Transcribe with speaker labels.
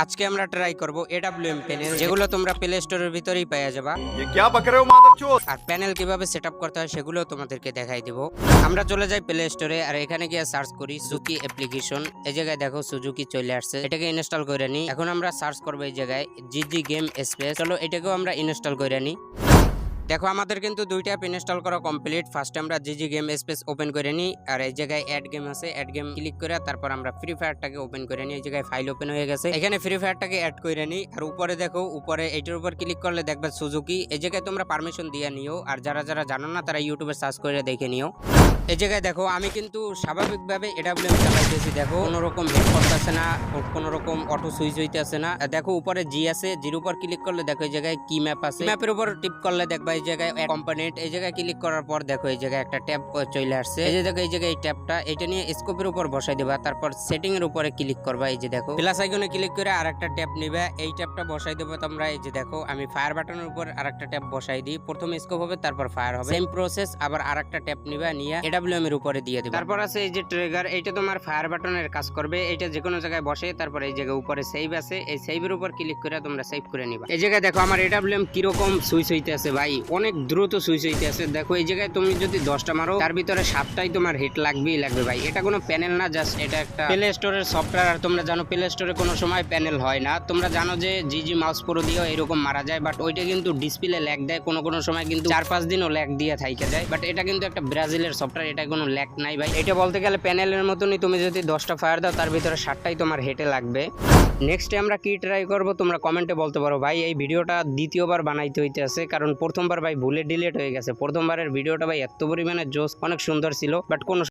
Speaker 1: আজকে আমরা ট্রাই করব AWM প্যানেল, যেগুলো তোমরা প্লে স্টোরের ভিতরেই পেয়ে যাবা।
Speaker 2: ये क्या बक रहे हो मादरचोद।
Speaker 1: আর প্যানেল কিভাবে সেটআপ করতে হয় সেগুলো তোমাদেরকে দেখাই দিব। আমরা চলে যাই প্লে স্টোরে, আর এখানে গিয়ে সার্চ করি সুজুকি অ্যাপ্লিকেশন। এই জায়গায় দেখো সুজুকি চলে আসছে, এটাকে ইনস্টল করে নি। এখন আমরা সার্চ করব এই জায়গায় জিজি গেম স্পেস। চলো এটাকেও আমরা ইনস্টল করে নি। দেখো আমাদের কিন্তু দুইটা অ্যাপ ইনস্টল করা কমপ্লিট। ফার্স্ট আমরা জিজি গেম স্পেস ওপেন করে নিই, আর এই জায়গায় অ্যাড গেম আছে, অ্যাড গেম ক্লিক করে তারপর আমরা ফ্রি ফায়ারটাকে ওপেন করে নিই। এই জায়গায় ফাইল ওপেন হয়ে গেছে, এখানে ফ্রি ফায়ারটাকে অ্যাড করে নিই। আর উপরে দেখো, উপরে এইটার উপর ক্লিক করলে দেখবে সুজুকি। এই জায়গায় তোমরা পারমিশন দিয়ে নিও, আর যারা যারা জানো না তারা ইউটিউবে সার্চ করে দেখে নিও। এই জায়গায় দেখো আমি কিন্তু স্বাভাবিকভাবে AWM চালাইতেছি। দেখো কোনো রকম হেড করতেছে না, কোনো রকম অটো সুইচ হইতেছে না। দেখো উপরে জি আছে, জির উপর ক্লিক করলে দেখো এই জায়গায় কি ম্যাপ আছে, ম্যাপের উপর টিপ করলে দেখবা এই জায়গায় কম্পোনেন্ট। এই জায়গায় ক্লিক করার পর দেখো এই জায়গায় একটা ট্যাব চলে আসছে। এই যে দেখো এই জায়গায় এই ট্যাবটা, এটা নিয়ে স্কোপের উপর বসাই দিবা, তারপর সেটিং এর উপরে ক্লিক করবা। এই যে দেখো প্লাস আইকনে ক্লিক করে আরেকটা ট্যাব নিবা, এই ট্যাবটা বসাই দেবো তোমরা। এই যে দেখো আমি ফায়ার বাটনের উপর আরেকটা ট্যাব বসাই দিই, প্রথমে স্কোপ হবে তারপর ফায়ার হবে, সেম প্রসেস। আবার আরেকটা ট্যাব নিবা, নিয়ে AWM এর উপরে দিয়ে দিবা। তারপর আছে এই যে ট্রিগার, এইটা তোমার ফায়ার বাটনের কাজ করবে। এইটা যে কোনো জায়গায় বসে, তারপর এই জায়গায় উপরে সেভ আছে, এই সেভের উপর ক্লিক করে তোমরা সেভ করে নিবা। এই জায়গায় দেখো আমার AWM কিরকম সুইচ হইতে আছে ভাই, অনেক দ্রুত সুইচ হইতে আছে। দেখো এই জায়গায় তুমি যদি 10টা মারো, তার ভিতরে 7টাই তোমার হিট লাগবেই লাগবে ভাই। এটা কোনো প্যানেল না, জাস্ট এটা একটা প্লে স্টোরের সফটওয়্যার। আর তোমরা জানো প্লে স্টোরে কোনো সময় প্যানেল হয় না। তোমরা জানো যে জিজি মাউস প্রো দিয়েও এরকম মারা যায়, বাট ওইটা কিন্তু ডিসপ্লে ল্যাগ দেয়, কোনো সময় কিন্তু 4-5 দিনও ল্যাগ দিয়ে থাইকে যায়। বাট এটা কিন্তু একটা ব্রাজিলের সফটওয়্যার, এটা কোনো ল্যাগ নাই ভাই। এটা বলতে গেলে প্যানেলের মতনই, তুমি যদি 10টা ফায়ার দাও তার ভিতরে 7টাই তোমার হেটে লাগবে। নেক্সটে আমরা কি ট্রাই করব তোমরা কমেন্টে বলতে পারো। ভাই এই ভিডিওটা দ্বিতীয়বার বানাইতে হইতে আছে, কারণ প্রথমবার ভাই ভুলে ডিলিট হয়ে গেছে। প্রথমবারের ভিডিওটা ভাই এত পরিমাণে জোস, অনেক সুন্দর ছিল, বাট কোনো